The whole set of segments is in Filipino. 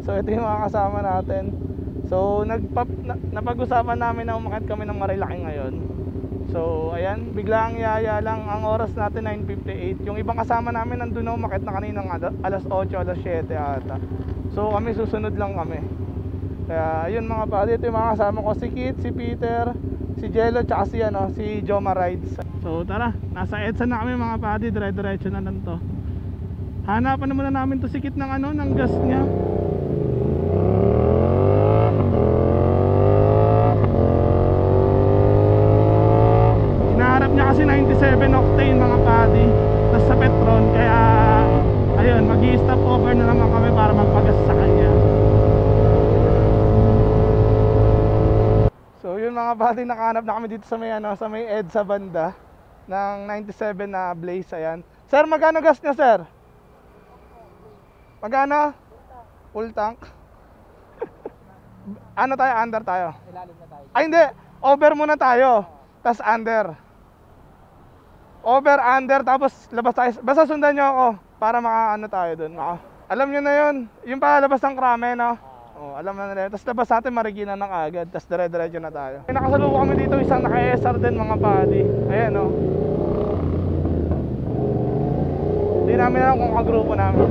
So ito yung mga kasama natin. So napag-usapan namin na umakyat kami ng Marilaki ngayon. So ayan, biglang yaya lang. Ang oras natin 9:58. Yung ibang kasama namin nandun na umakyat na kaninang alas 8, alas 7 ata. So kami susunod lang kami. Kaya ayun mga padi, ito yung mga kasama ko, si Kit, si Peter, si Jello, tsaka si Joma Rides. So tara, nasa EDSA na kami mga padi, dire-diretso na lang to. Hanapan na muna namin to si Kit ng gas niya. Hinaharap niya kasi 97 octane mga padi, tas sa Petron, kaya ayun, mag-i-stop over na naman kami para magpagas sa kanya. So yun mga padi, nakahanap na kami dito sa may EDSA banda ng 97 na Blaze. Ayan. Sir, magkano gas niya, sir? Magkano? Full tank. Ano tayo? Under tayo? Ilalim na tayo. Ay hindi, over muna tayo, tas under. Over, under, tapos labas tayo. Basta sundan nyo ako para makaano tayo dun. Alam nyo na yun, yung palabas ng Krame, no? Alam na nila. Tapos labas natin Marikina na agad, tapos dire-diretso na tayo. May nakasalubo kami dito, isang naka-SR din mga padi. Ayan, no? Hindi namin alam kung kagrupo namin.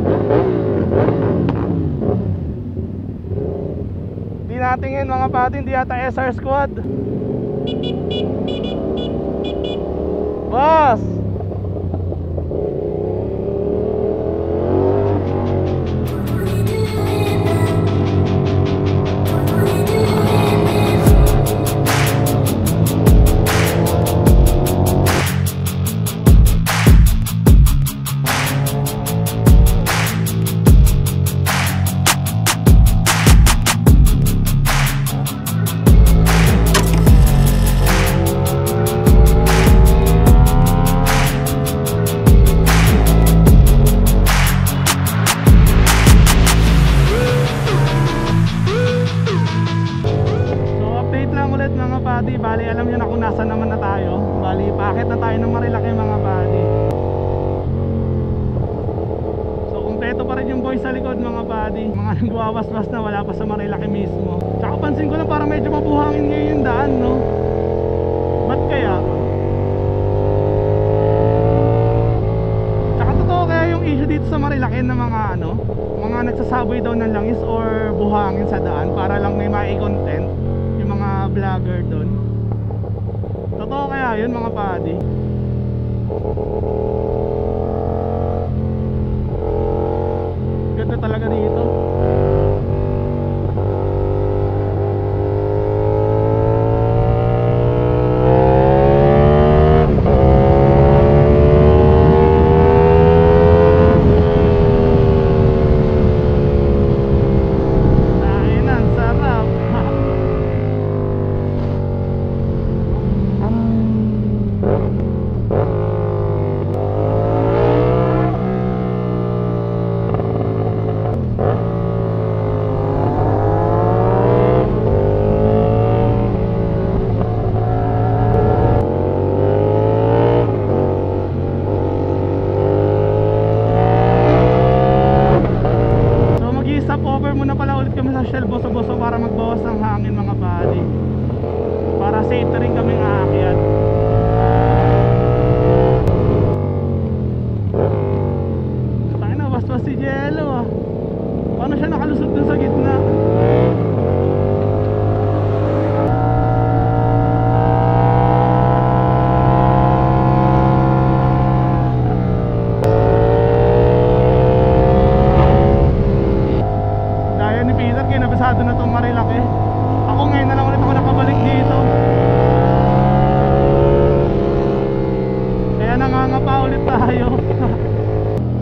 Hindi natingin mga padi, hindi yata SR squad. Boss! Bali, alam nyo na kung nasa naman na tayo. Bali, paakit na tayo ng Marilaki mga buddy. So, kumpleto pa rin yung boys sa likod mga buddy. Mga nagwawaswas na, wala pa sa Marilaki mismo. Tsaka pansin ko lang parang medyo mabuhangin ngayon yung daan, no? Ba't kaya? Tsaka totoo kaya yung issue dito sa Marilaki na mga nagsasaboy daw ng langis or buhangin sa daan para lang may mai-content yung mga vlogger doon. Totoo kaya yun mga padi? Ganda talaga dito. Shell boso-boso para magbawas ng hangin mga buddy, para safe na rin kaming aakyat. Tayo na, bastos si Jello ah. Paano siya nakalusot dun sa gitna? Nabasado na itong Marilaki. Ako ngayon na lang ulit ako nakabalik dito, kaya nangangapa ulit tayo.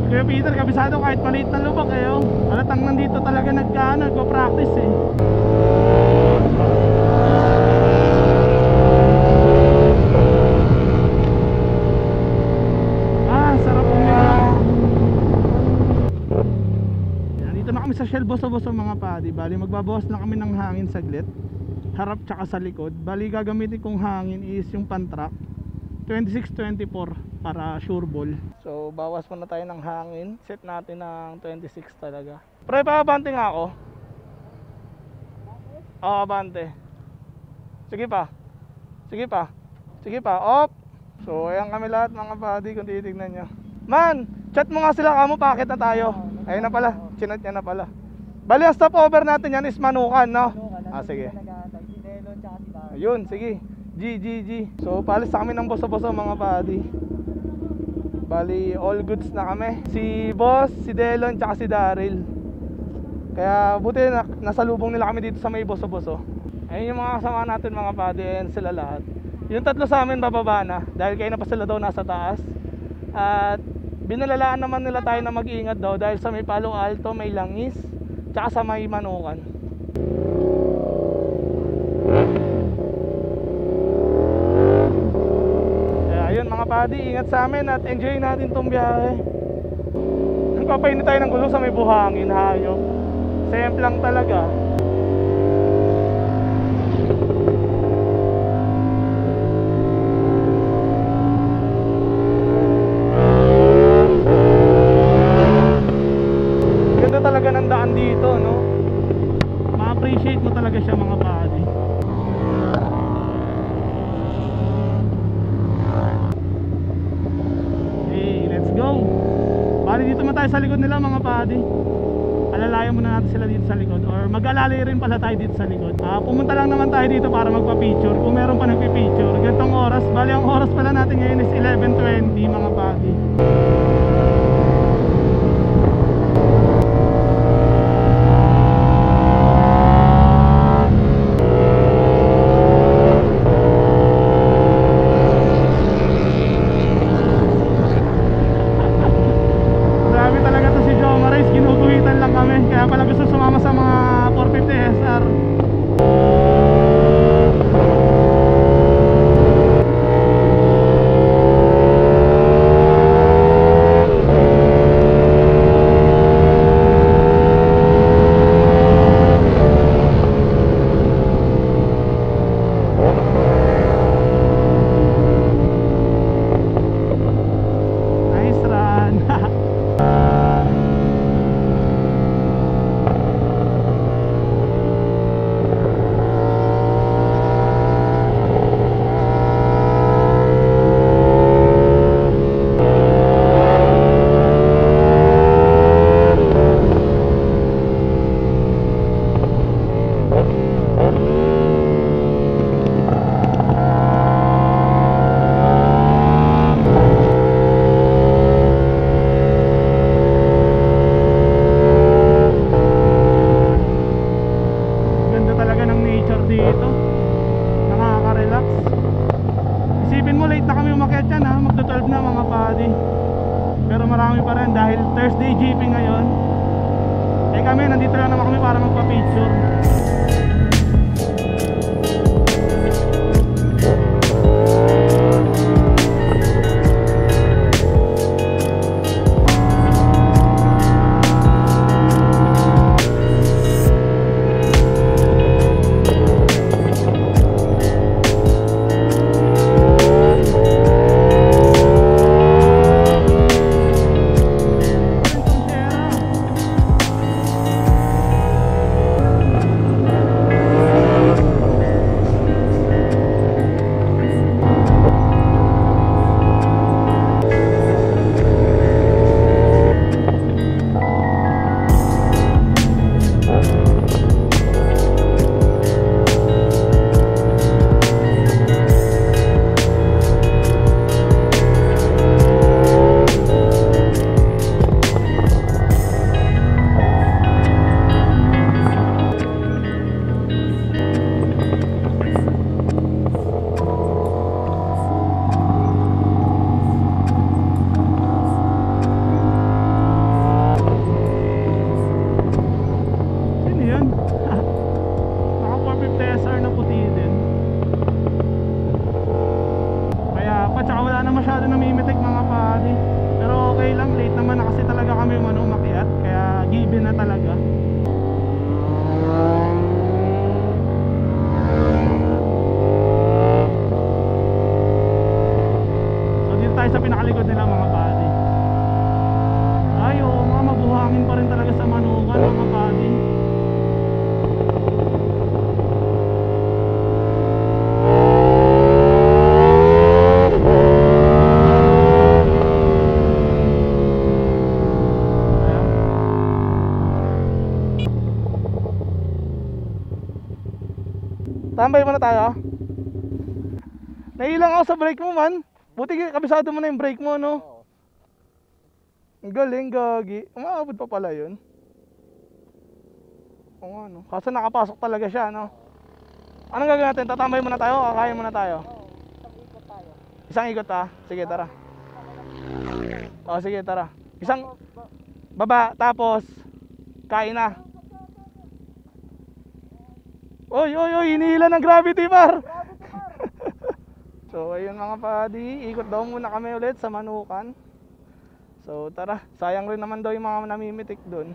Kuya Peter, kabisado kahit maliit na lubak kayo. Halatang nandito talaga nagpa-practice eh. Sarap umiyak. Dito na kami sa Shell boso-boso mga padi. Bali magbabawas na kami ng hangin saglit, harap tsaka sa likod. Bali gagamitin kong hangin is yung Pantrac 26-24 para sure ball. So bawas muna tayo ng hangin. Set natin ng 26 talaga. Pre, pabanting ako. Oo, abante. Sige pa. Sige pa. Sige pa. Op. So, ayan kami lahat mga buddy kung titignan nyo. Man, chat mo nga sila kamo, paakit na tayo. Ayun na pala, chinat niya na pala. Bali, ang stopover natin yan is Manukan, no? Sige. Ayun, sige. G. So, palis na kami ng boso-boso mga buddy. Bali, all goods na kami. Si Boss, si Delon, tsaka si Daryl. Kaya buti na nasalubong nila kami dito sa may boso-boso. Ayun yung mga kasama natin mga buddy, and sila lahat. Yung tatlo sa amin bababa na dahil kayo na pa sila daw nasa taas. At binalalaan naman nila tayo na mag-iingat daw dahil sa may Palo Alto, may Langis, tsaka sa may Manukan. Kaya ayun mga buddy, ingat sa amin at enjoy natin tong biyahe. Nagpapainit tayo ng gulo sa may buhangin, hayop. Simple lang talaga. Talaga ng daan dito, no? Ma-appreciate mo talaga siya mga buddy. Okay, let's go. Bali dito man tayo sa likod nila mga buddy. Alalayan muna natin sila dito sa likod, or mag-alalay rin pala tayo dito sa likod. Pumunta lang naman tayo dito para magpa-picture kung meron pa nagpi-picture. Gantong oras, bali ang oras pala natin ngayon is 11:20 mga buddy. Kaya pala gusto sumama sa mga 450 SR. Nice run. Dito nakaka-relax. Isipin mo late na kami umakyat yan ha, magto-12 na mga buddy, pero marami pa rin dahil Thursday GP ngayon. Kami nandito lang naman kami para magpa-picture. Masyado namimitik mga padi, pero okay lang, late naman na kasi talaga kami umakyat, kaya given na talaga. So dito tayo sa pinakalikod nila mga padi. Ay oo, mga mabuhangin pa rin talaga sa Manukan mga padi. Tambay muna tayo. Nailang ako sa brake mo man. Buti kabisado mo na yung brake mo, no? Oo. Ang galing, gagi. Umaabot pa pala yun. Oo nga, no? Kaso nakapasok talaga siya, no? Anong gagawin natin? Tatambay muna tayo o kakain muna tayo? Oo, isang ikot tayo. Isang ikot ah. Sige, tara. O, sige, tara. Isang Tapos, baba, tapos kain na. Oy, oy, oy, hinihila ng gravity bar. So, ayun mga padi, ikot daw muna kami ulit sa Manukan. So, tara. Sayang rin naman daw yung mga namimitik doon.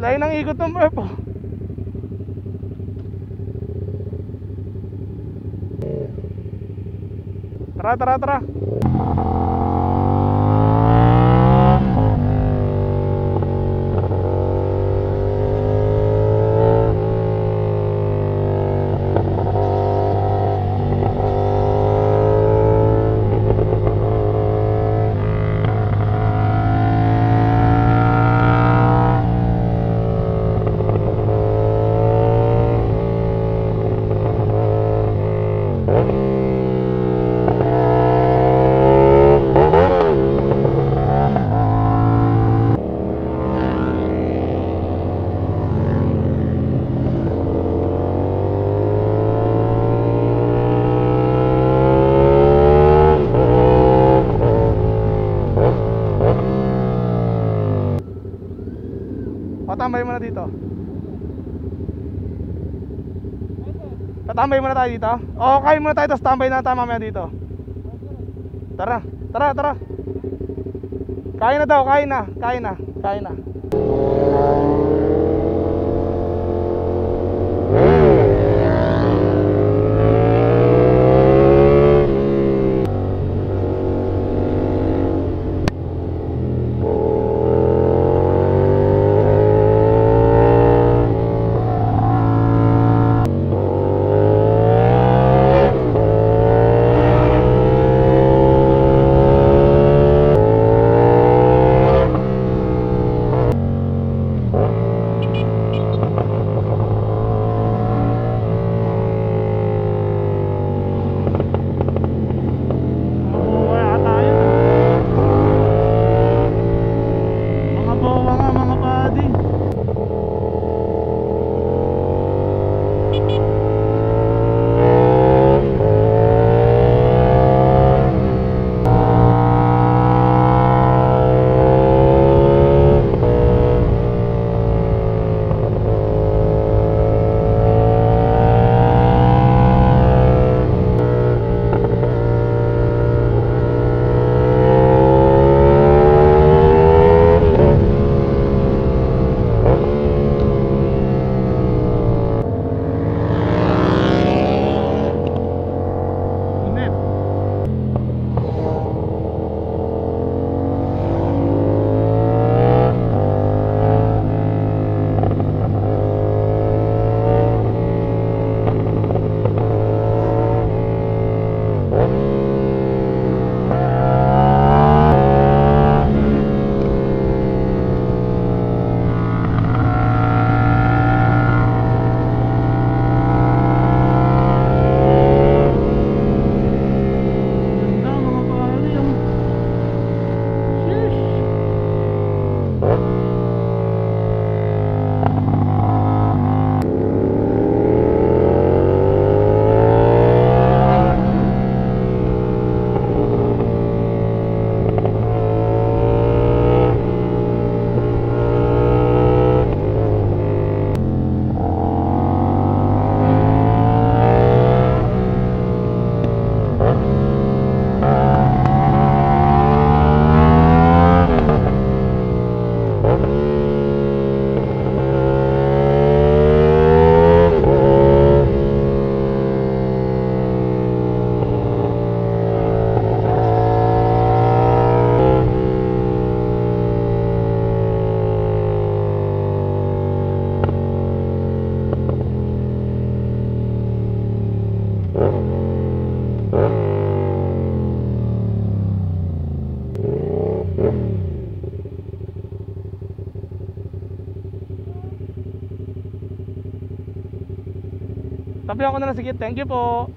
Lain ang ikot ng Merp. Tara, tara, tara. Tatambay muna dito. Tatambay muna tayo dito. O, kain muna tayo, tapos tambay na tayo mamaya dito. Tara, tara, tara. Kain na daw, kain na, kain na, kain na. Tabi ako na lang, sige, thank you po.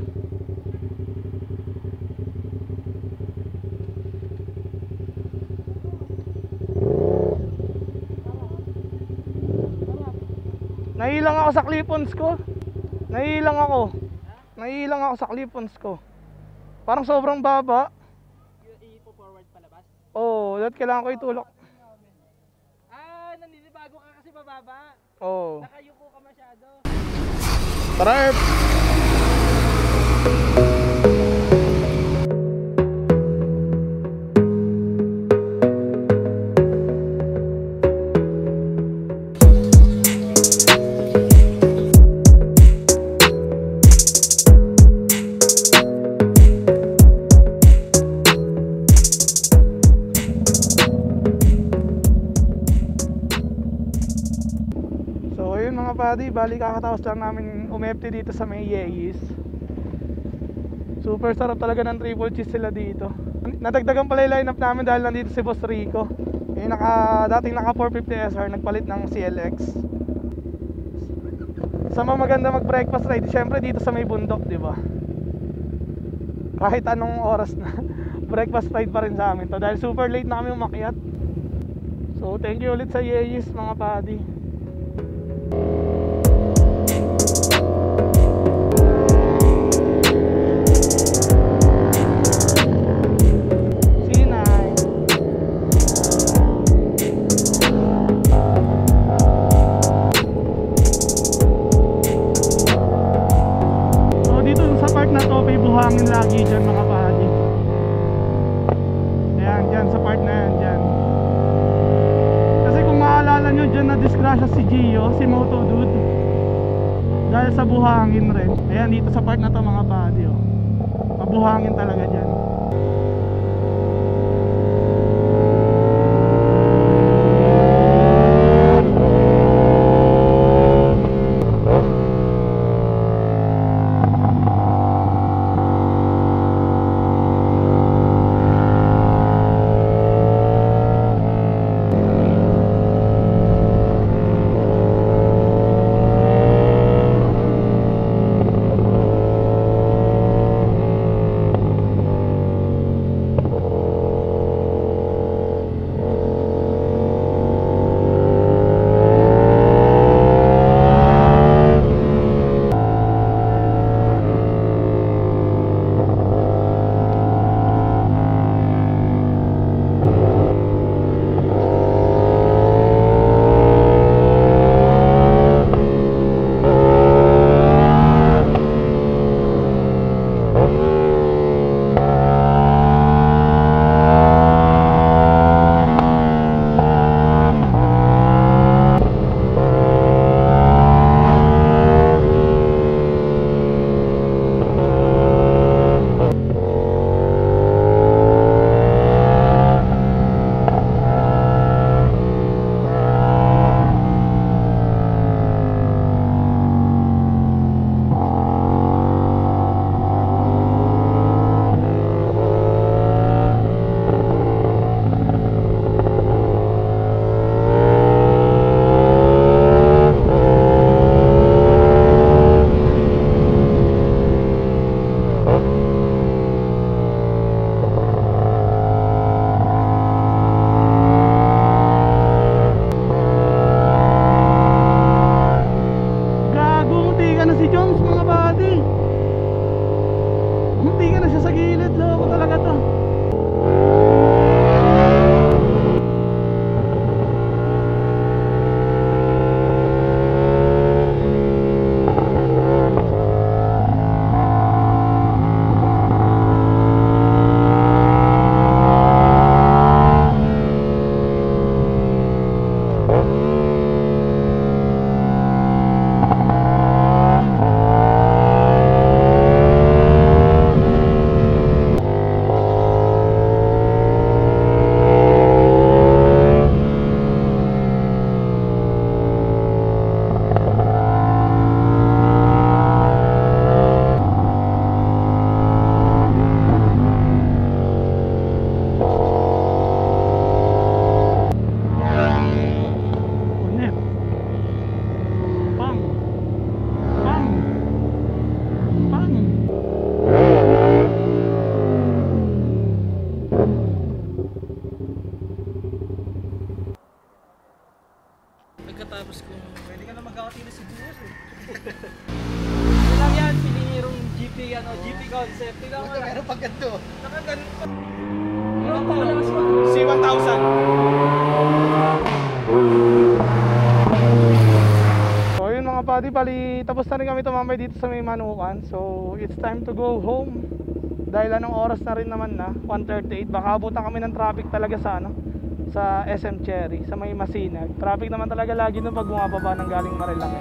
Nahilang ako sa clip-ons ko. Nahilang ako. Nahilang ako sa clip-ons ko. Parang sobrang baba. Ipo-forward palabas? Oo, dapat kailangan ko itulak. Naninibago ka kasi bababa. Oo. Nakayuko ka masyado. Tara, Erp. Buddy, bali kakatapos lang namin umepti dito sa may Yeyis. Super sarap talaga ng triple cheese sila dito. Nadagdagan pala yung lineup namin dahil nandito si Boss Rico. Yung dating naka 450 SR, nagpalit ng CLX. Sa mga maganda mag breakfast ride, syempre dito sa may bundok, di ba? Kahit anong oras na breakfast ride pa rin sa amin to dahil super late na kami umakyat. So thank you ulit sa Yeyis mga buddy. Buhangin lagi dyan mga buddy. Ayan, dyan sa part na yan dyan. Kasi kung maalala nyo, dyan na disgrasya si Gio, si Moto Dude, dahil sa buhangin rin. Ayan, dito sa part na to mga buddy, oh. Mabuhangin talaga dyan. Tapos kung pwede ka na magkakatilo si Buwas eh. Yun lang yan, pinirong GP, GP concept. Tingnan mo lang. Meron pag ganito. Nakaganun pa. Ano pa palabas mo? C1000. So yun mga buddy, bali tapos na rin kami tumambay dito sa may Manukan. So it's time to go home. Dahil anong oras na rin naman na 1:38, baka abutan kami ng traffic talaga sa sa SM Cherry, sa may Masinag. Traffic naman talaga lagi nung pag bumababa ng galing Marilaki.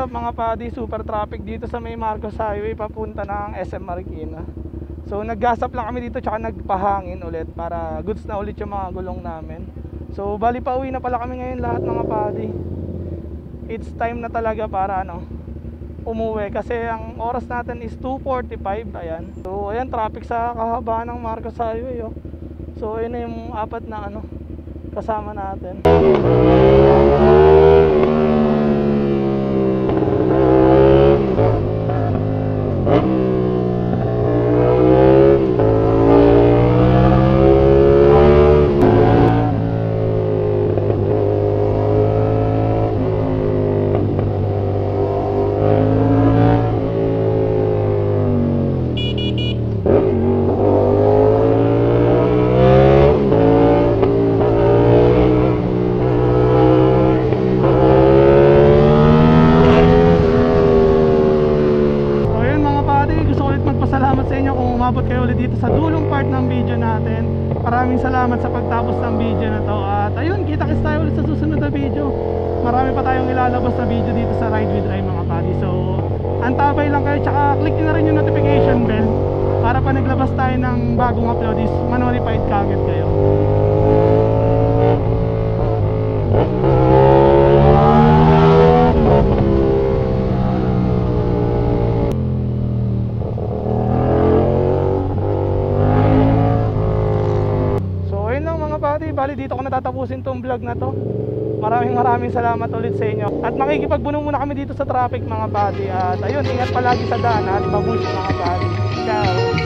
Mga padi, super traffic dito sa may Marcos Highway papunta ng SM Marikina. So naggasap lang kami dito tsaka nagpahangin ulit para goods na ulit yung mga gulong namin. So bali pa uwi na pala kami ngayon lahat mga padi. It's time na talaga para umuwi kasi ang oras natin is 2:45. Ayan. So ayan, traffic sa kahabaan ng Marcos Highway oh. So ayun na yung apat na kasama natin. umabot kayo ulit dito sa dulong part ng video natin. Maraming salamat sa pagtapos ng video na to. At ayun, kita-kits tayo ulit sa susunod na video. Marami pa tayong ilalabas na video dito sa Ride with Rai mga buddy. So antabay lang kayo, tsaka click nyo na rin yung notification bell para pa naglabas tayo ng bagong upload is ma-notified kaagad kayo. Bali dito ko natatapusin tong vlog na to. Maraming salamat ulit sa inyo. At makikipagbuno muna kami dito sa traffic mga buddy. At ayun, ingat palagi sa daan at babush mga buddy. Ciao.